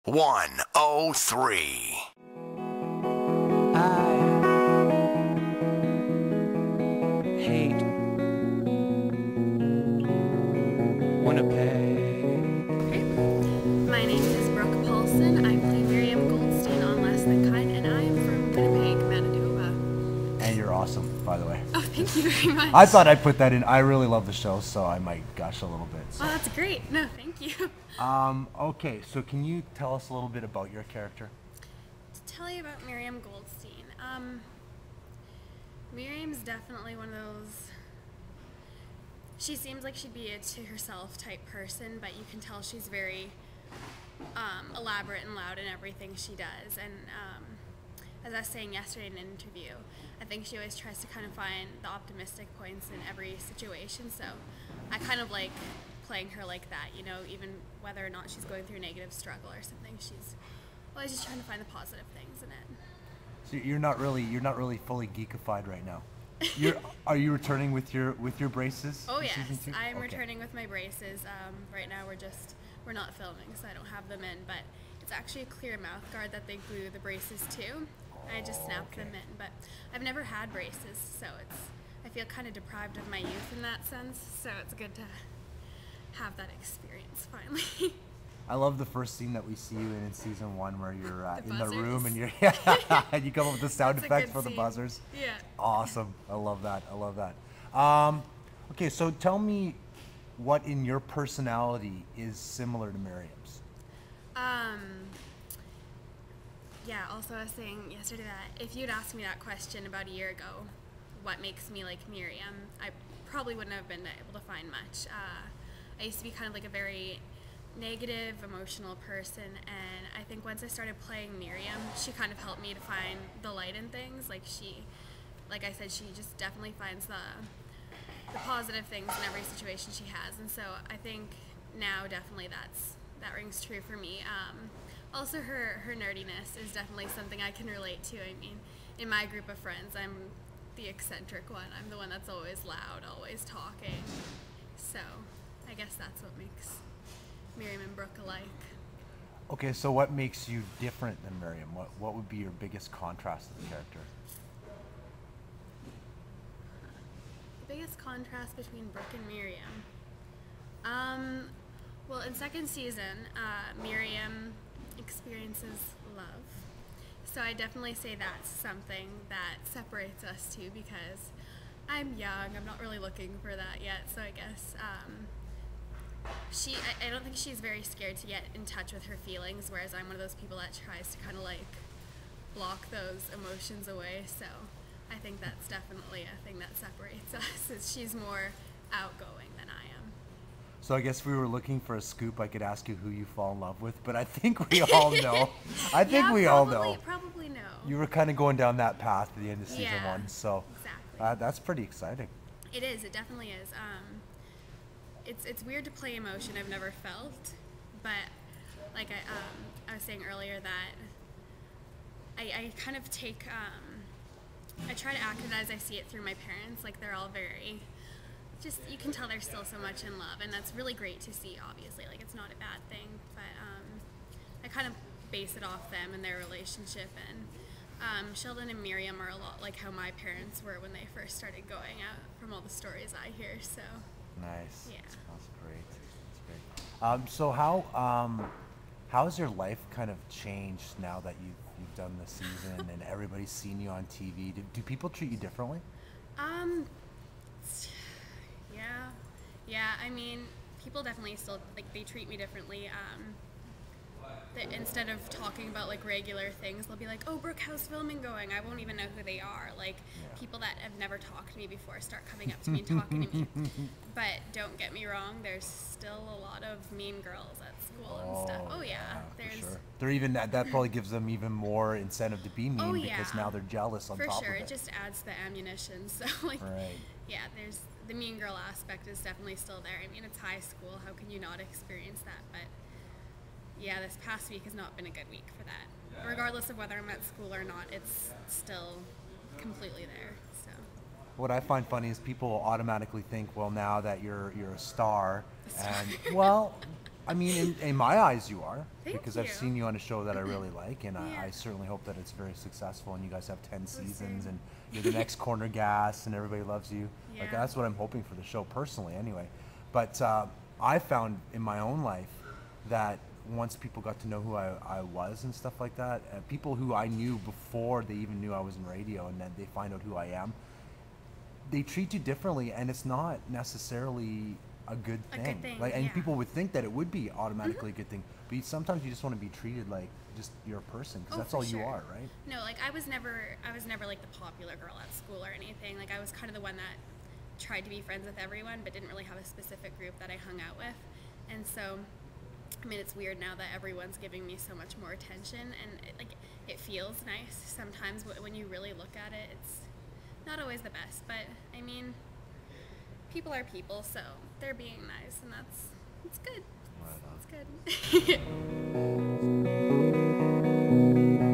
103. I hate Winnipeg. My name is Brooke Palsson. I play Miriam Goldstein on Less Than Kind, and I am from Winnipeg, Manitoba. And you're awesome, by the way. Oh, thank you very much. I thought I'd put that in. I really love the show, so I might gush a little bit. So. Oh, that's great. No, thank you. Okay, so can you tell us a little bit about your character? To tell you about Miriam Goldstein, Miriam's definitely one of those. She seems like she'd be a to herself type person, but you can tell she's very elaborate and loud in everything she does. And as I was saying yesterday in an interview, I think she always tries to kind of find the optimistic points in every situation. So I kind of like playing her like that, you know, even whether or not she's going through a negative struggle or something, she's always just trying to find the positive things in it. So you're not really fully geekified right now. Are you returning with your braces? Oh in yes, season 2? I'm Okay. returning with my braces. Right now we're not filming, so I don't have them in, but it's actually a clear mouth guard that they glue the braces to. I just snapped them in, but I've never had braces, so I feel kind of deprived of my youth in that sense, so it's good to have that experience finally. I love the first scene that we see you in season 1 where you're in the buzzers. room and and you come up with the sound That's a effects good for the scene. buzzers. Yeah. Awesome. I love that. Okay, so tell me what in your personality is similar to Miriam's. Yeah, also I was saying yesterday that if you'd asked me that question about a year ago, what makes me like Miriam, I probably wouldn't have been able to find much. I used to be kind of like a very negative, emotional person, and I think once I started playing Miriam, she kind of helped me to find the light in things. Like I said, she just definitely finds the positive things in every situation she has, and so I think now definitely that rings true for me. Also, her nerdiness is definitely something I can relate to. I mean, in my group of friends, I'm the eccentric one. I'm the one that's always loud, always talking. So I guess that's what makes Miriam and Brooke alike. Okay, so what makes you different than Miriam? What would be your biggest contrast to the character? The biggest contrast between Brooke and Miriam. Well, in second season, Miriam experiences love. So I definitely say that's something that separates us two because I'm young. I'm not really looking for that yet. So I guess I don't think she's very scared to get in touch with her feelings, whereas I'm one of those people that tries to kind of like block those emotions away. So I think that's definitely a thing that separates us, is she's more outgoing than I am. So I guess if we were looking for a scoop, I could ask you who you fall in love with, but I think we all know. I think we all know. Probably no. You were kind of going down that path at the end of season 1, so exactly. That's pretty exciting. It is. It definitely is. It's weird to play emotion I've never felt, but like I was saying earlier that I kind of take I try to act it as I see it through my parents. Like they're all very just, you can tell there's still so much in love, and that's really great to see. Obviously, like it's not a bad thing, but I kind of base it off them and their relationship. And Sheldon and Miriam are a lot like how my parents were when they first started going out, from all the stories I hear. So nice. Yeah. That's great. That's great. So how has your life kind of changed now that you've done the season and everybody's seen you on TV? Do people treat you differently? Yeah. I mean, people definitely still like they treat me differently. Instead of talking about like regular things, they'll be like, "Oh, Brooke, how's filming going?" I won't even know who they are. Like people that have never talked to me before start coming up to me and talking to me. But don't get me wrong, there's still a lot of mean girls at school and stuff. Oh yeah, there's. For sure. They're even that probably gives them even more incentive to be mean because now they're jealous on top of it. For sure, it just adds the ammunition. So like, yeah, there's the mean girl aspect is definitely still there. I mean, it's high school. How can you not experience that? But yeah, this past week has not been a good week for that. Regardless of whether I'm at school or not, it's still completely there. So. What I find funny is people automatically think, well, now that you're a star, and well, I mean, in my eyes, you are. Thank because you. I've seen you on a show that I really like, and Yeah. I certainly hope that it's very successful, and you guys have 10 seasons, same. and you're the next corner gas, and everybody loves you. Like, Yeah. that's what I'm hoping for the show, personally, anyway. But I found in my own life that once people got to know who I was and stuff like that, people who I knew before they even knew I was in radio, and then they find out who I am, they treat you differently, and it's not necessarily a good A thing. good thing, Like, and yeah. people would think that it would be automatically a good thing, but sometimes you just want to be treated like just you're a person, because that's for all you sure. are, right? No, like I was never like the popular girl at school or anything. Like I was kind of the one that tried to be friends with everyone, but didn't really have a specific group that I hung out with. And so, I mean, it's weird now that everyone's giving me so much more attention, and it feels nice sometimes. When you really look at it, it's not always the best, but I mean, people are people, so they're being nice, and it's good. Right on. It's good.